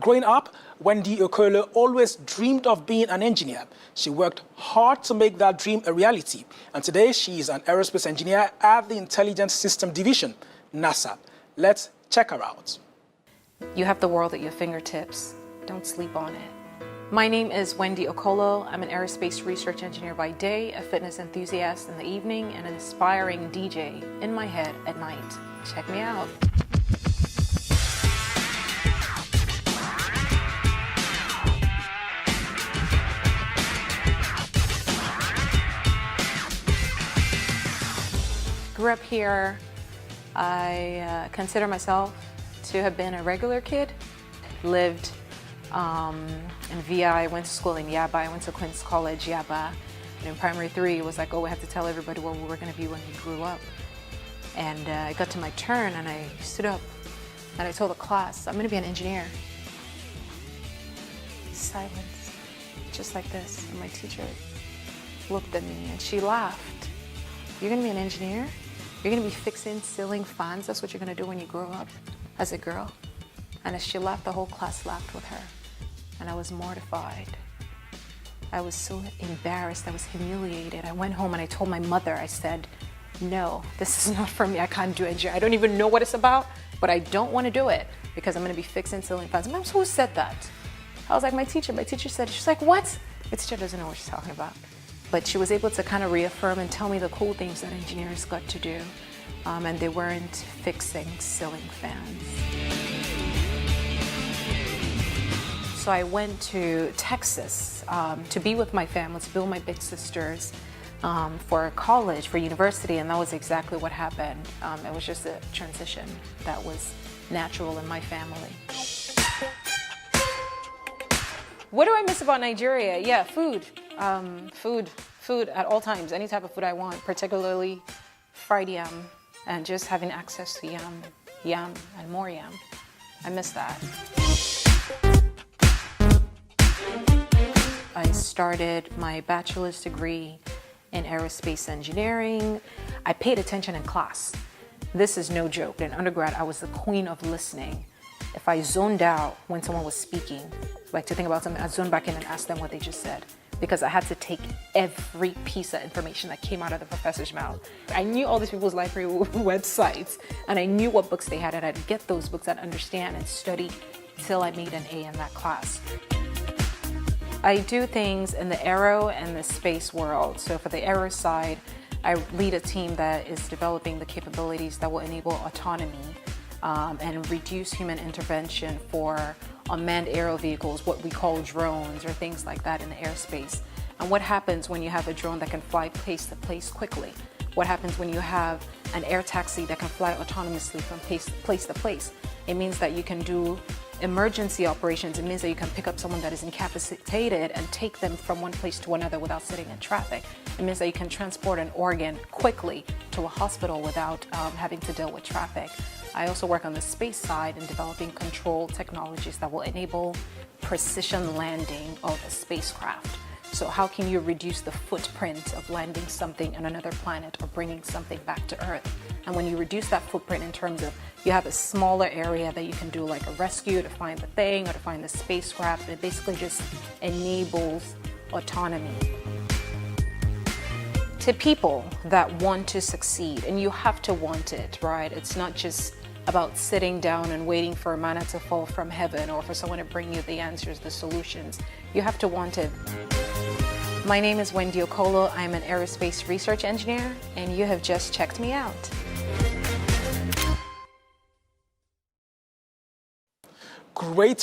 Growing up, Wendy Okolo always dreamed of being an engineer. She worked hard to make that dream a reality. And today, she is an aerospace engineer at the Intelligence System Division, NASA. Let's check her out. You have the world at your fingertips. Don't sleep on it. My name is Wendy Okolo. I'm an aerospace research engineer by day, a fitness enthusiast in the evening, and an aspiring DJ in my head at night. Check me out. Grew up here. I consider myself to have been a regular kid. Lived in VI, went to school in Yaba. I went to Queens College, Yaba. And in primary 3, it was like, oh, we had to tell everybody what we were going to be when we grew up. And I got to my turn and I stood up and I told the class, I'm going to be an engineer. Silence, just like this. And my teacher looked at me and she laughed. You're going to be an engineer? You're going to be fixing ceiling fans? That's what you're going to do when you grow up as a girl? And as she laughed, the whole class laughed with her. And I was mortified. I was so embarrassed. I was humiliated. I went home and I told my mother, I said, no, this is not for me. I can't do engineering. I don't even know what it's about, but I don't want to do it because I'm going to be fixing ceiling fans. Mom, who said that? I was like, my teacher. My teacher said, she's like, what? My teacher doesn't know what she's talking about. But she was able to kind of reaffirm and tell me the cool things that engineers got to do. And they weren't fixing ceiling fans. So I went to Texas to be with my family, to be with my big sisters for college, for university, and that was exactly what happened. It was just a transition that was natural in my family. What do I miss about Nigeria? Yeah, food. Food at all times, any type of food I want, particularly fried yam, and just having access to yam, and more yam. I miss that. I started my bachelor's degree in aerospace engineering. I paid attention in class. This is no joke. In undergrad, I was the queen of listening. If I zoned out when someone was speaking, like to think about something, I'd zone back in and ask them what they just said, because I had to take every piece of information that came out of the professor's mouth. I knew all these people's library websites, and I knew what books they had, and I'd get those books, I'd understand and study till I made an A in that class. I do things in the aero and the space world. So for the aero side, I lead a team that is developing the capabilities that will enable autonomy and reduce human intervention for unmanned aerial vehicles, what we call drones or things like that in the airspace. And what happens when you have a drone that can fly place to place quickly? What happens when you have an air taxi that can fly autonomously from place to place? It means that you can do emergency operations. It means that you can pick up someone that is incapacitated and take them from one place to another without sitting in traffic. It means that you can transport an organ quickly to a hospital without having to deal with traffic. I also work on the space side in developing control technologies that will enable precision landing of a spacecraft. So how can you reduce the footprint of landing something on another planet or bringing something back to Earth? And when you reduce that footprint in terms of you have a smaller area that you can do like a rescue to find the thing or to find the spacecraft, it basically just enables autonomy. To people that want to succeed, and you have to want it, right? It's not just about sitting down and waiting for manna to fall from heaven or for someone to bring you the answers, the solutions. You have to want it. My name is Wendy Okolo. I'm an aerospace research engineer, and you have just checked me out. Great